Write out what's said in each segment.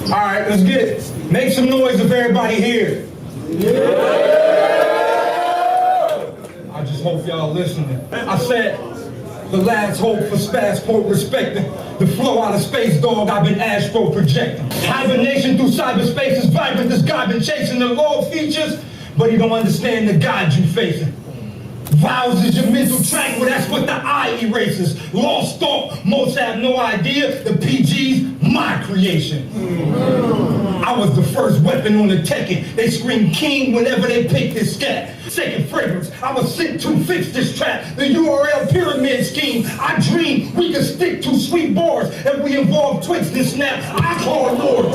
All right, let's get it. Make some noise if everybody here. I just hope y'all listening. I said, the last hope for Spazport respecting the flow out of space, dog. I've been astro projecting. Hibernation through cyberspace is vibrant. This guy been chasing the law features, but he don't understand the God you facing. Vows is your mental track, well that's what the eye erases. Lost thought, most have no idea. The PG's my creation. I was the first weapon on the Tekken. They scream king whenever they pick this scat. Second fragrance, I was sent to fix this trap. The URL pyramid scheme. I dream we could stick to sweet bars. If we involve Twix and Snap, I call Lord.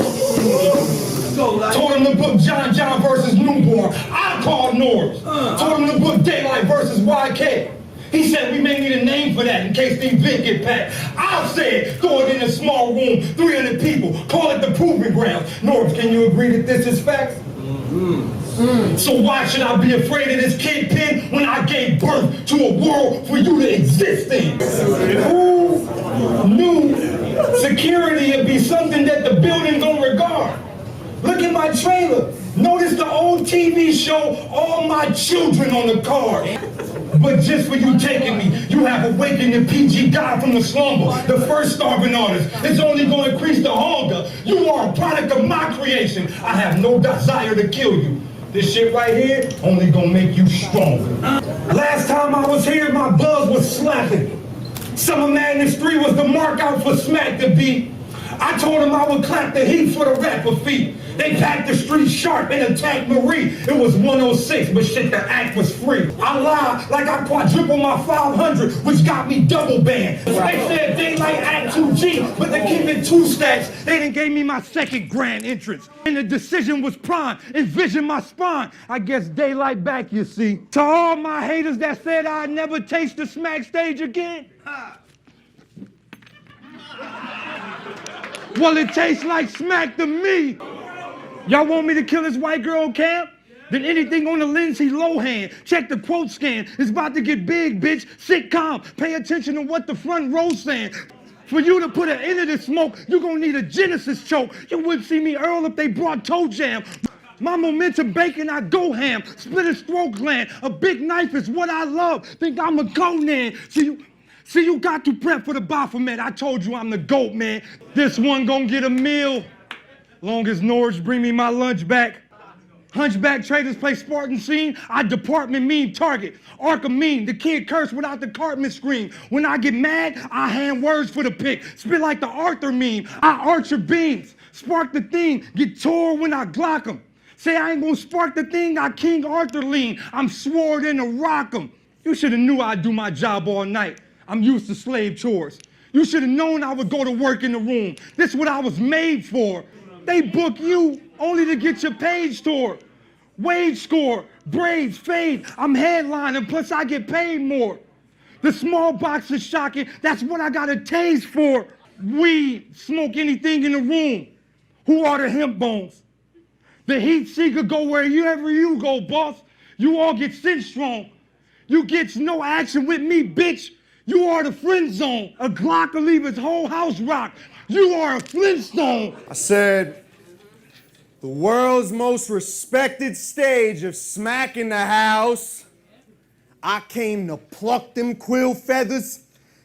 Told him to book John versus Newborn. I called Norris. Told him to book Daylyt versus YK. He said we may need a name for that in case the event get packed. I said throw it in a small room, 300 people. Call it the proving ground. Norris, can you agree that this is facts? So why should I be afraid of this kidpin when I gave birth to a world for you to exist in? Who knew security would be something that the building don't regard? Look at my trailer. Notice the old TV show, All My Children on the card. But just for you taking me, you have awakened the PG God from the slumber. The first starving artist. It's only going to increase the hunger. You are a product of my creation. I have no desire to kill you. This shit right here, only gonna make you stronger. Last time I was here, my buzz was slapping. Summer Madness 3 was the mark out for Smack to beat. I told him I would clap the heat for the rapper feet. They packed the street sharp and attacked Marie. It was 106, but shit, the act was free. I lied like I quadrupled my 500, which got me double banned. They said Daylyt Act 2G, but they keep it 2 stacks. They done gave me my second grand entrance. And the decision was prime. Envision my spine. I guess Daylyt back, you see. To all my haters that said I'd never taste the Smack stage again. Well, it tastes like Smack to me. Y'all want me to kill this white girl camp? Then anything on the Lindsay Lohan. Check the quote scan. It's about to get big, bitch. Sitcom. Pay attention to what the front row's saying. For you to put an end to this smoke, you're gonna need a Genesis choke. You wouldn't see me Earl if they brought toe jam. My momentum bacon, I go ham. Split a stroke gland. A big knife is what I love. Think I'm a Conan. See, you got to prep for the Baphomet. I told you I'm the GOAT, man. This one gonna get a meal. Long as Norris bring me my lunch back. Hunchback traders play Spartan scene. I department mean target. Arkham mean, the kid curse without the Cartman scream. When I get mad, I hand words for the pick. Spit like the Arthur meme. I arch your beams. Spark the thing, get tore when I glock 'em. Say I ain't gonna spark the thing, I King Arthur lean. I'm swore in to rock 'em. You should've knew I'd do my job all night. I'm used to slave chores. You should've known I would go to work in the room. This is what I was made for. They book you only to get your page tore. Wage score, braids, fade. I'm headlining, plus I get paid more. The small box is shocking, that's what I got a taste for. Weed, smoke anything in the room. Who are the hemp bones? The heat seeker go wherever you go, boss. You all get sent strong. You get no action with me, bitch. You are the friend zone. A Glock will leave his whole house rock. You are a Flintstone. I said, the world's most respected stage of Smack in the house. I came to pluck them quill feathers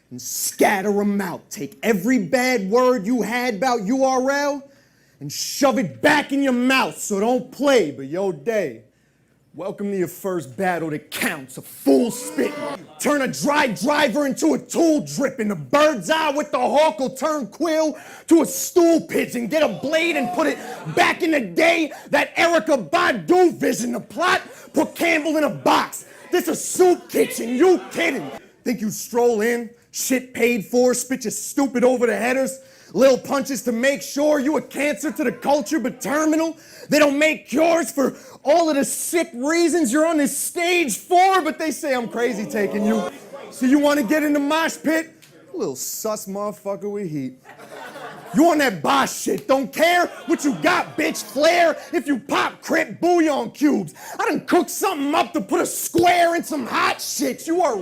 and scatter them out. Take every bad word you had about URL and shove it back in your mouth, so don't play, but yo, day. Welcome to your first battle that counts, a full spit. Turn a dry driver into a tool dripping. A bird's eye with the hawk will turn quill to a stool pigeon. Get a blade and put it back in the day. That Erica Badu vision. The plot, put Campbell in a box. This a soup kitchen, you kidding. Think you stroll in, shit paid for, spit your stupid over the headers. Little punches to make sure you a cancer to the culture, but terminal. They don't make cures for all of the sick reasons you're on this stage for, but they say I'm crazy taking you. So you want to get in the mosh pit? A little sus motherfucker with heat. You on that boss shit, don't care what you got, bitch, flair. If you pop crip bouillon cubes, I done cooked something up to put a square in some hot shit. You are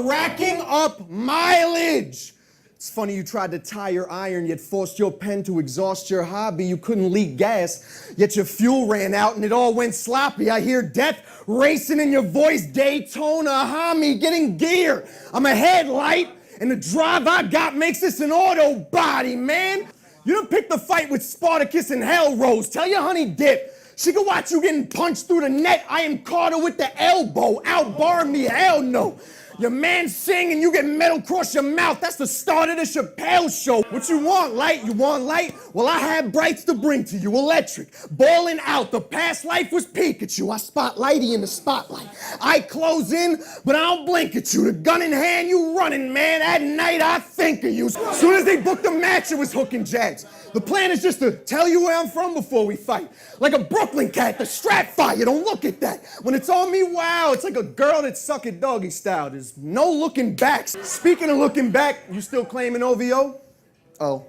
racking up mileage. It's funny you tried to tie your iron, yet forced your pen to exhaust your hobby. You couldn't leak gas, yet your fuel ran out and it all went sloppy. I hear death racing in your voice, Daytona, homie, getting gear. I'm a headlight, and the drive I got makes this an auto body, man. You done picked the fight with Spartacus and Hell Rose. Tell your honey dip. She can watch you getting punched through the net. I am Carter with the elbow. Outbar me, hell no. Your man sing and you get metal across your mouth. That's the start of the Chappelle show. What you want, light? You want light? Well, I have brights to bring to you. Electric, balling out. The past life was Pikachu. I spot Lighty in the spotlight. I close in, but I don't blink at you. The gun in hand, you running, man. At night, I think of you. As soon as they booked the match, it was hook and jags. The plan is just to tell you where I'm from before we fight. Like a Brooklyn cat, the strap fire. Don't look at that. When it's on me, wow, it's like a girl that suck it doggy style. There's no looking back. Speaking of looking back, you still claiming OVO? Oh,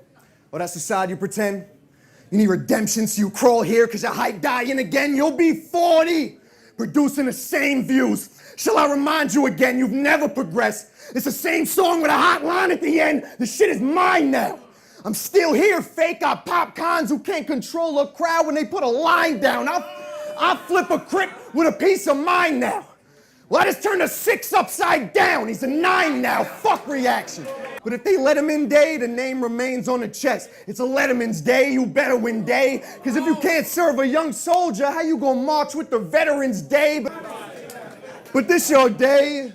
that's the side you pretend? You need redemption, so you crawl here because your hype dying again. You'll be 40, producing the same views. Shall I remind you again, you've never progressed. It's the same song with a hot line at the end. The shit is mine now. I'm still here, fake. I pop cons who can't control a crowd when they put a line down. I'll flip a crip with a piece of mind now. Well, I just turned a 6 upside down. He's a 9 now. Fuck reaction. But if they let him in day, the name remains on the chest. It's a Letterman's day. You better win day. Because if you can't serve a young soldier, how you gonna march with the Veterans Day? But this your day,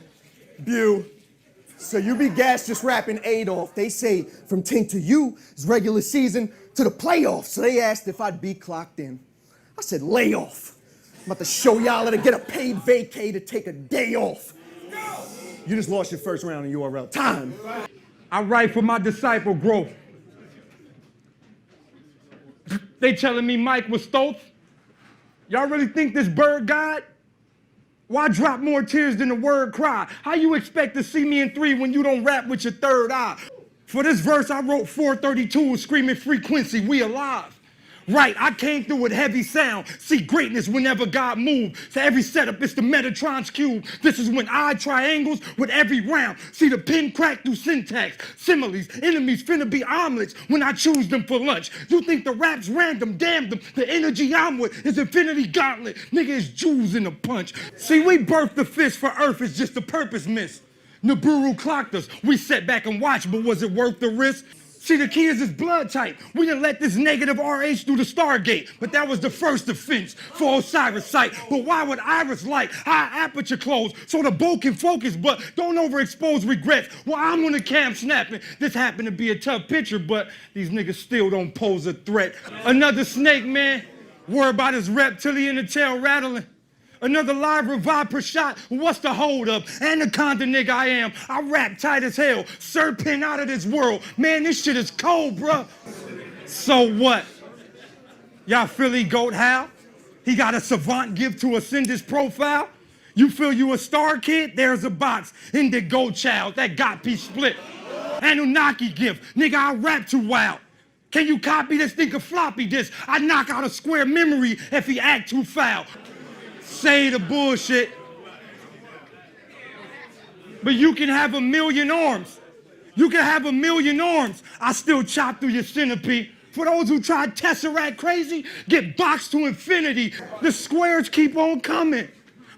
Bew. So you be gassed just rapping Adolf. They say from Tink to you is regular season to the playoffs. So they asked if I'd be clocked in. I said lay off. I'm about to show y'all how to get a paid vacay to take a day off. You just lost your first round in URL. Time. I write for my disciple growth. They telling me Mike was Stoltz. Y'all really think this bird God? Why drop more tears than the word cry? How you expect to see me in 3 when you don't rap with your third eye? For this verse, I wrote 432, screaming frequency, we alive. Right, I came through with heavy sound. See greatness whenever God moved. So every setup, it's the Metatron's cube. This is when I triangles with every round. See the pen crack through syntax. Similes, enemies finna be omelets when I choose them for lunch. You think the rap's random, damn them. The energy I'm with is infinity gauntlet. Nigga, it's Jews in the punch. See, we birthed the fist for Earth, it's just the purpose miss. Nibiru clocked us. We sat back and watched, but was it worth the risk? See, the key is his blood type. We didn't let this negative RH through the Stargate, but that was the first offense for Osiris sight. But why would Iris like high aperture close so the bow can focus, but don't overexpose regrets? Well, I'm on the cam snapping. This happened to be a tough picture, but these niggas still don't pose a threat. Another snake, man. Worry about his reptilian and tail rattling. Another live revive per shot. What's the hold up? Anaconda nigga I am. I rap tight as hell. Serpent out of this world. Man, this shit is cold, bruh. So what? Y'all Philly goat how? He got a savant gift to ascend his profile? You feel you a star kid? There's a box. Indigo child. That got piece split. Anunnaki gift. Nigga, I rap too wild. Can you copy this? Think of floppy disk. I knock out a square memory if he act too foul. Say the bullshit. But you can have 1,000,000 arms. You can have 1,000,000 arms. I still chop through your centipede. For those who try Tesseract crazy, get boxed to infinity. The squares keep on coming.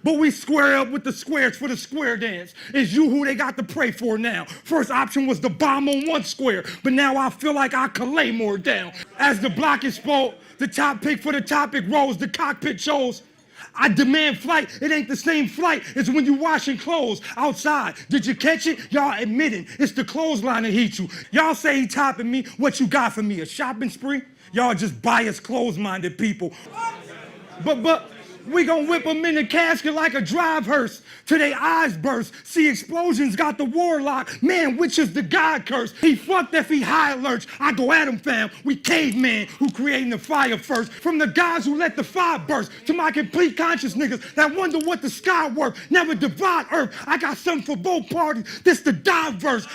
But we square up with the squares for the square dance. It's you who they got to pray for now. First option was the bomb on one square, but now I feel like I can lay more down. As the block is spoke, the top pick for the topic rose, the cockpit shows. I demand flight. It ain't the same flight as when you washing clothes outside. Did you catch it? Y'all admitting it's the clothesline that heat you. Y'all say he topping me. What you got for me? A shopping spree? Y'all just biased, closed-minded people. But we gon' whip them in the casket like a drive hearse till they eyes burst. See, explosions got the warlock. Man, which is the God curse? He fucked if he high alerts. I go at him, fam. We caveman who creating the fire first. From the guys who let the fire burst to my complete conscious niggas that wonder what the sky worth. Never divide earth. I got something for both parties. This the diverse.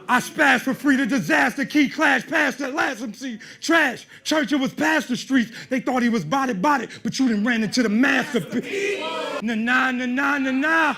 I spaz for free, the disaster key clash past that last MC. Trash. Churchill was past the streets. They thought he was body, but you done ran into the masterpiece. Nah.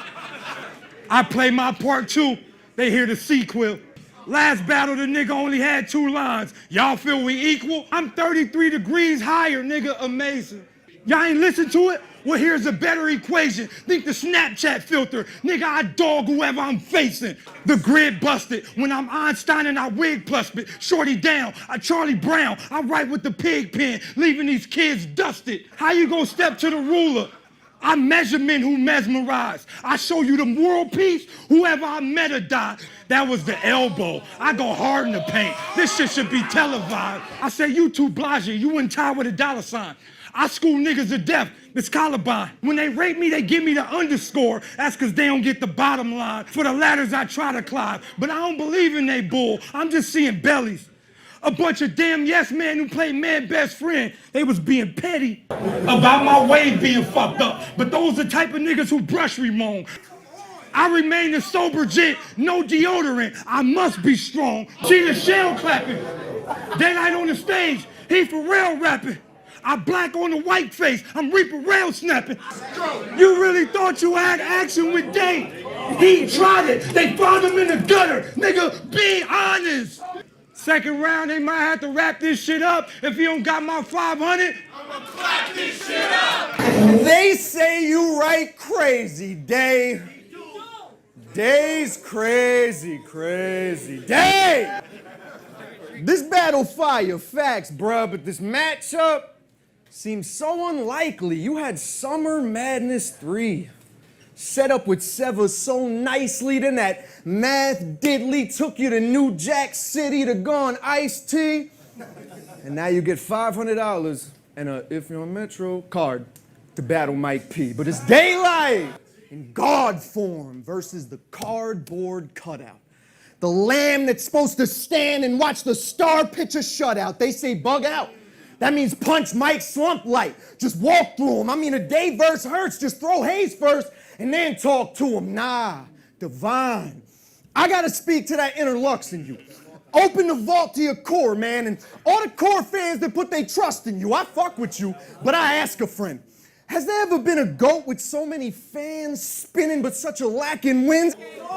I play my part too. They hear the sequel. Last battle, the nigga only had 2 lines. Y'all feel we equal? I'm 33 degrees higher, nigga, amazing. Y'all ain't listen to it? Well, here's a better equation. Think the Snapchat filter. Nigga, I dog whoever I'm facing. The grid busted. When I'm Einstein and I wig plus it. Shorty down. I Charlie Brown. I write with the pig pen, leaving these kids dusted. How you gonna step to the ruler? I measure men who mesmerize. I show you the world peace, whoever I met or died. That was the elbow. I go hard in the paint. This shit should be televised. I say, you too blase, you wouldn't tie with a $sign. I school niggas to death, it's Columbine. When they rate me, they give me the underscore. That's cause they don't get the bottom line. For the ladders I try to climb, but I don't believe in they bull. I'm just seeing bellies. A bunch of damn yes men who play man best friend. They was being petty about my wave being fucked up. But those the type of niggas who brush Ramon. I remain a sober gent, no deodorant. I must be strong. See the shell clapping. Daylyt on the stage, he for real rapping. I black on the white face, I'm Reaper rail snapping. You really thought you had action with Day? He tried it, they found him in the gutter. Nigga, be honest. Second round, they might have to wrap this shit up. If you don't got my 500, I'ma clap this shit up. They say you write crazy, Day. Day's crazy, crazy. Day! This battle fire, facts, bruh, but this matchup seems so unlikely. You had Summer Madness 3 set up with Sever so nicely, then that math diddly took you to New Jack City to go on Iced Tea, and now you get $500 and a If You're on Metro card to battle Mike P. But it's Daylyt in God form versus the cardboard cutout. The lamb that's supposed to stand and watch the star pitcher shutout. They say bug out. That means punch Mike slump light. Just walk through him. I mean, a Day verse hurts. Just throw Hayes first and then talk to him. Nah, divine. I gotta speak to that inner Lux in you. Open the vault to your core, man. And all the core fans that put their trust in you. I fuck with you, but I ask a friend. Has there ever been a GOAT with so many fans spinning but such a lack in wins?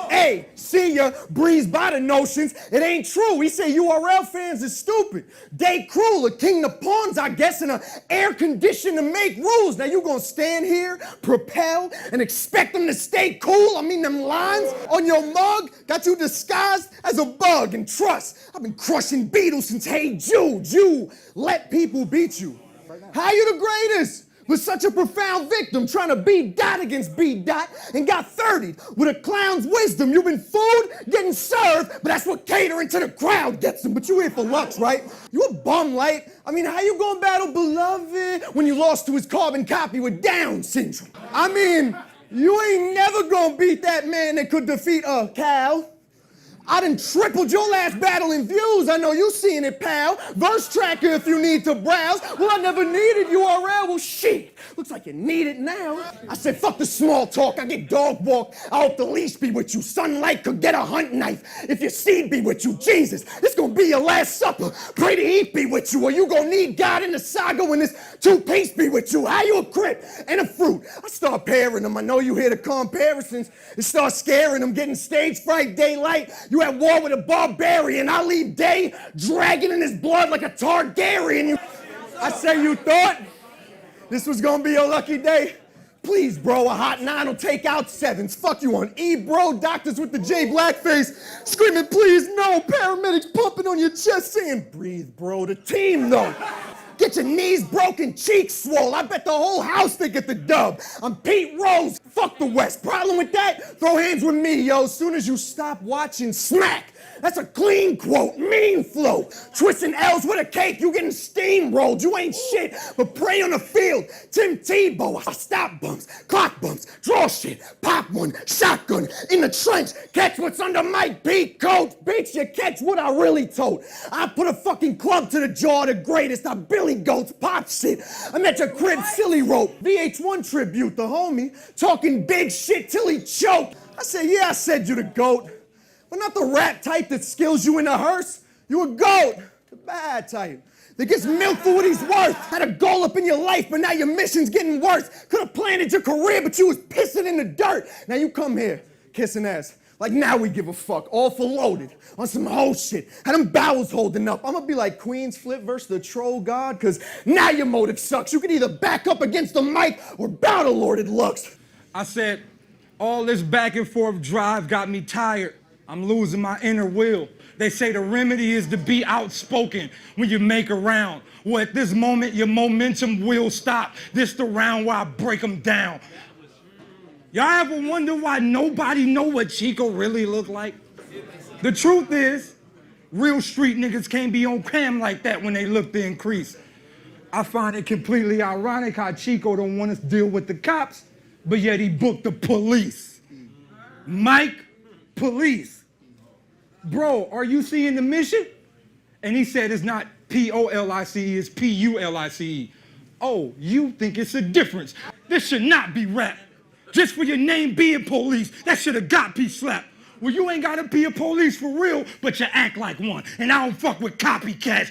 Hey, see ya, breeze by the notions. It ain't true. He say URL fans is stupid. Day cruel, a king of pawns, I guess, in a air condition to make rules. Now you gonna stand here, propel, and expect them to stay cool? I mean, them lines on your mug got you disguised as a bug. And trust, I've been crushing Beatles since Hey Jude. You let people beat you. How you the greatest? Was such a profound victim trying to beat Dot against beat Dot and got 30'd with a clown's wisdom. You've been food getting served, but that's what catering to the crowd gets them. But you here for Lux, right? You a bum, Light. I mean, how you gonna battle Beloved when you lost to his carbon copy with Down syndrome? I mean, you ain't never gonna beat that man that could defeat Cal. I done tripled your last battle in views. I know you seen it, pal. Verse tracker if you need to browse. Well, I never needed URL. Well, shit. Looks like you need it now. I said, fuck the small talk. I get dog walk. I hope the leash be with you. Sunlight could get a hunt knife. If your seed be with you, Jesus, this gonna be your last supper. Pray the heat be with you, or you gonna need God in the saga when this two-piece be with you. How you a crip and a fruit? I start pairing them. I know you hear the comparisons. It start scaring them, getting stage fright, Daylyt. You at war with a barbarian. I leave Day dragging in his blood like a Targaryen. I say you thought this was gonna be a lucky day? Please, bro, a hot 9 will take out 7s. Fuck you on E, bro. Doctors with the J blackface screaming, please, no. Paramedics pumping on your chest saying, breathe, bro. The team, though. Get your knees broken, cheeks swole. I bet the whole house they get the dub. I'm Pete Rose. Fuck the West. Problem with that? Throw hands with me, yo. Soon as you stop watching Smack. That's a clean quote, mean flow. Twisting L's with a cake, you getting steamrolled. You ain't shit, but pray on the field. Tim Tebow, I stop bumps, clock bumps, draw shit, pop one, shotgun, in the trench, catch what's under Mike B, coach. Bitch, you catch what I really told. I put a fucking club to the jaw, the greatest. I Billy Goats, pop shit. I'm at your crib, silly rope. VH1 tribute, the homie, talking big shit till he choked. I said, yeah, I said you the GOAT. But not the rap type that skills you in a hearse. You a GOAT, the bad type. That gets milked for what he's worth. Had a goal up in your life, but now your mission's getting worse. Could have planted your career, but you was pissing in the dirt. Now you come here, kissing ass. Like now we give a fuck, all for loaded, on some whole shit. Had them bowels holding up. I'm gonna be like Queen's Flip versus the Troll God, cause now your motive sucks. You can either back up against the mic or bow to lorded looks. I said, all this back and forth drive got me tired. I'm losing my inner will. They say the remedy is to be outspoken when you make a round. Well, at this moment, your momentum will stop. This the round where I break them down. Y'all ever wonder why nobody know what Chico really look like? The truth is, real street niggas can't be on cam like that when they look to increase. I find it completely ironic how Chico don't want us to deal with the cops, but yet he booked the police. Mike, police. Bro, are you seeing the mission? And he said it's not P-O-L-I-C-E, it's P-U-L-I-C-E. Oh, you think it's a difference. This should not be rap. Just for your name being police, that should have got P-slapped. Well, you ain't gotta be a police for real, but you act like one. And I don't fuck with copycats.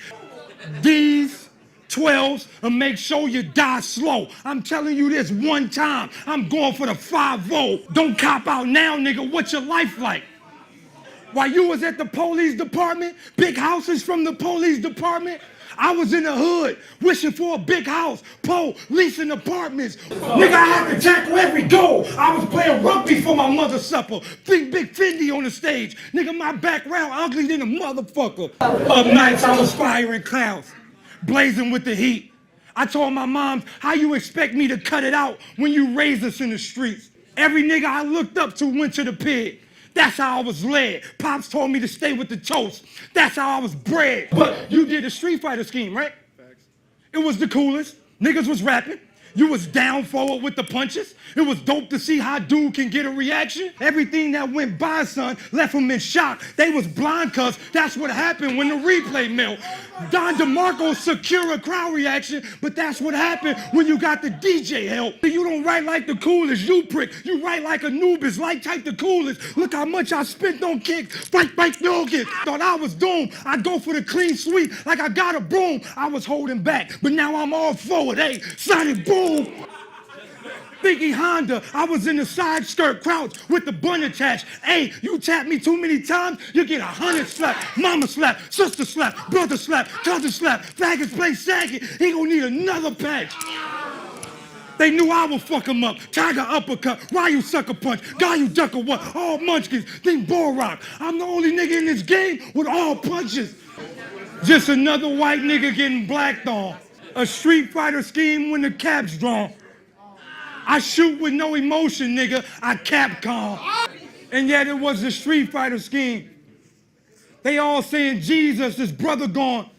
These 12s will make sure you die slow. I'm telling you this one time, I'm going for the 5-0. Don't cop out now, nigga. What's your life like? While you was at the police department, big houses from the police department, I was in the hood wishing for a big house, leasing apartments. Nigga, I had to tackle every goal. I was playing rugby for my mother's supper. Big Fendi on the stage. Nigga, my background ugly than a motherfucker. Up nights, I was firing clouds, blazing with the heat. I told my mom, how you expect me to cut it out when you raised us in the streets? Every nigga I looked up to went to the pig. That's how I was led. Pops told me to stay with the toast. That's how I was bred. But you did a Street Fighter scheme, right? Facts. It was the coolest. Niggas was rapping. You was down forward with the punches. It was dope to see how dude can get a reaction. Everything that went by, son, left them in shock. They was blind cuz that's what happened when the replay melt. Don DeMarco secure a crowd reaction, but that's what happened when you got the DJ help. You don't write like the coolest, you prick. You write like Anubis, like type the coolest. Look how much I spent on kicks. Fight, no kids. Thought I was doomed. I'd go for the clean sweep like I got a broom. I was holding back, but now I'm all forward. Hey, Sonic boom. Thinking Honda, I was in the side skirt crouch with the bun attached. Hey, you tap me too many times, you get 100 slap. Mama slap, sister slap, brother slap, cousin slap. Faggots play saggy, he gonna need another patch. They knew I would fuck him up. Tiger uppercut, why you sucker punch? Guy you duck or what? All munchkins, think ball rock. I'm the only nigga in this game with all punches. Just another white nigga getting blacked on. A Street Fighter scheme when the cap's drawn. I shoot with no emotion, nigga. I Capcom. And yet it was a Street Fighter scheme. They all saying Jesus, this brother gone.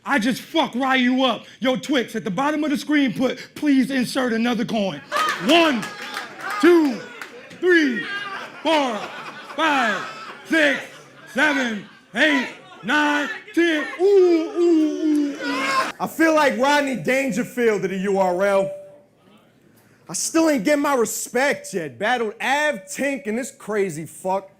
I just fuck Ryu up. Yo, Twix, at the bottom of the screen put, please insert another coin. 1, 2, 3, 4, 5, 6, 7, 8, 9, 10. Ooh, ooh, ooh, ooh. I feel like Rodney Dangerfield to the URL. I still ain't getting my respect yet. Battled Av, Tink, and this crazy fuck.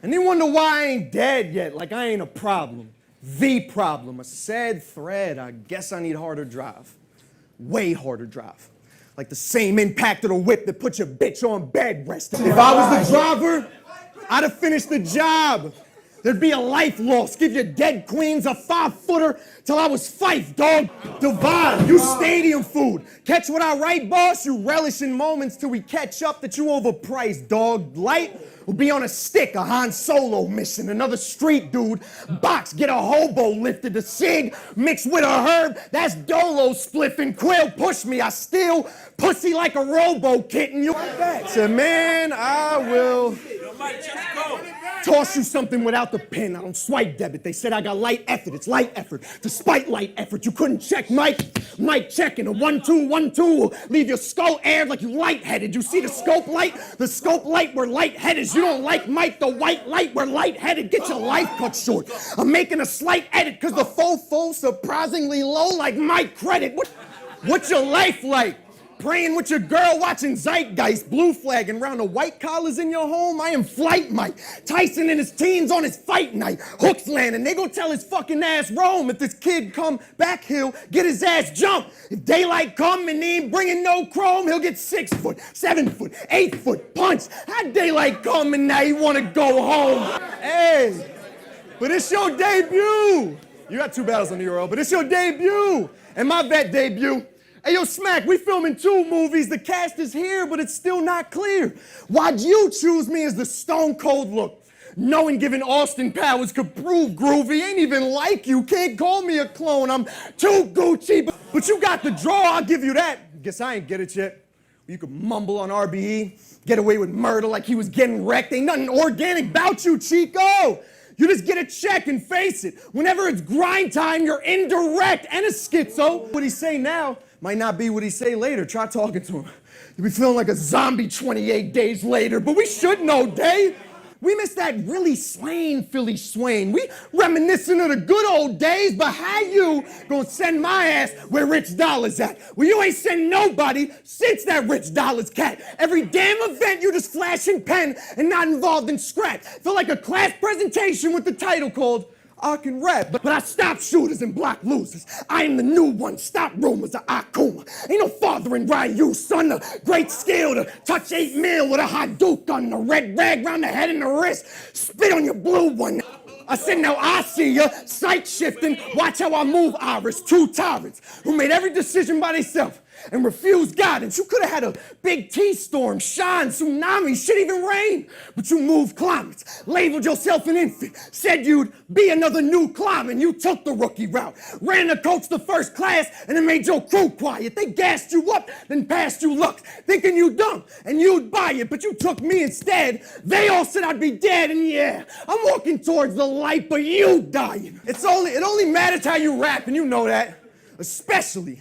And they wonder why I ain't dead yet, like I ain't a problem. The problem, a sad thread. I guess I need harder drive. Way harder drive. Like the same impact of the whip that put your bitch on bed rest. If I was the driver, I'd have finished the job. There'd be a life loss. Give your dead queens a 5-footer till I was Fife, dog. Divide, you stadium food. Catch what I write, boss? You relish in moments till we catch up that you overpriced, dog. Light will be on a stick, a Han Solo mission. Another street dude. Box, get a hobo lifted. The cig mixed with a herb. That's Dolo spliffing. Quill, push me. I steal pussy like a robo kitten. You like that? So, man, I will toss you something without the pen. I don't swipe debit. They said I got light effort. It's light effort. Despite light effort, you couldn't check Mike. Mike checking a 1-2, 1-2 will leave your skull aired like you lightheaded. You see the scope light? The scope light, we're lightheaded. You don't like Mike, the white light, we're lightheaded. Get your life cut short. I'm making a slight edit because the fofo surprisingly low like my credit. What's your life like? praying with your girl, watching Zeitgeist, blue flagging around the white collars in your home. I am Flight Mike. Tyson and his teens on his fight night. Hooks landing, they gon' tell his fucking ass roam. If this kid come back, he'll get his ass jumped. If Daylyt come and he ain't bringing no chrome, he'll get 6 foot, 7 foot, 8 foot punched. How Daylyt come and now he wanna go home? Hey, but it's your debut. You got 2 battles on the URL, but it's your debut. And my vet debut. Hey, yo, Smack, we filming 2 movies. The cast is here, but it's still not clear. Why'd you choose me as the stone cold look? Knowing giving Austin powers could prove groovy. Ain't even like you. Can't call me a clone. I'm too Gucci. But you got the draw, I'll give you that. Guess I ain't get it yet. You could mumble on RBE, get away with murder like he was getting wrecked. Ain't nothing organic about you, Chico. You just get a check and face it. Whenever it's grind time, you're indirect and a schizo. What he say now might not be what he say later. Try talking to him. You'll be feeling like a zombie 28 days later, but we should know, Day. We miss that really slain Philly Swain. We reminiscing of the good old days, but how you gonna send my ass where Rich Dollar's at? Well, you ain't send nobody since that Rich Dollar's cat. Every damn event you just flashing pen and not involved in scrap. Feel like a class presentation with the title called I Can Rap, but I stop shooters and block losers. I am the new one, stop rumors of Akuma. Ain't no father in Ryu, son, a great skill to touch 8 mil with a hot duke on the red rag round the head and the wrist. Spit on your blue one. I said, now I see ya, sight shifting. Watch how I move, Iris. 2 tyrants who made every decision by themselves and refused guidance. You could have had a big T-storm, shine, tsunami, shit even rain. But you moved climates, labeled yourself an infant, said you'd be another new climb, and you took the rookie route. Ran the coach to first class, and it made your crew quiet. They gassed you up, then passed you luck, thinking you dumb, and you'd buy it, but you took me instead. They all said I'd be dead, and yeah, I'm walking towards the light, but you dying. It only matters how you rap, and you know that. Especially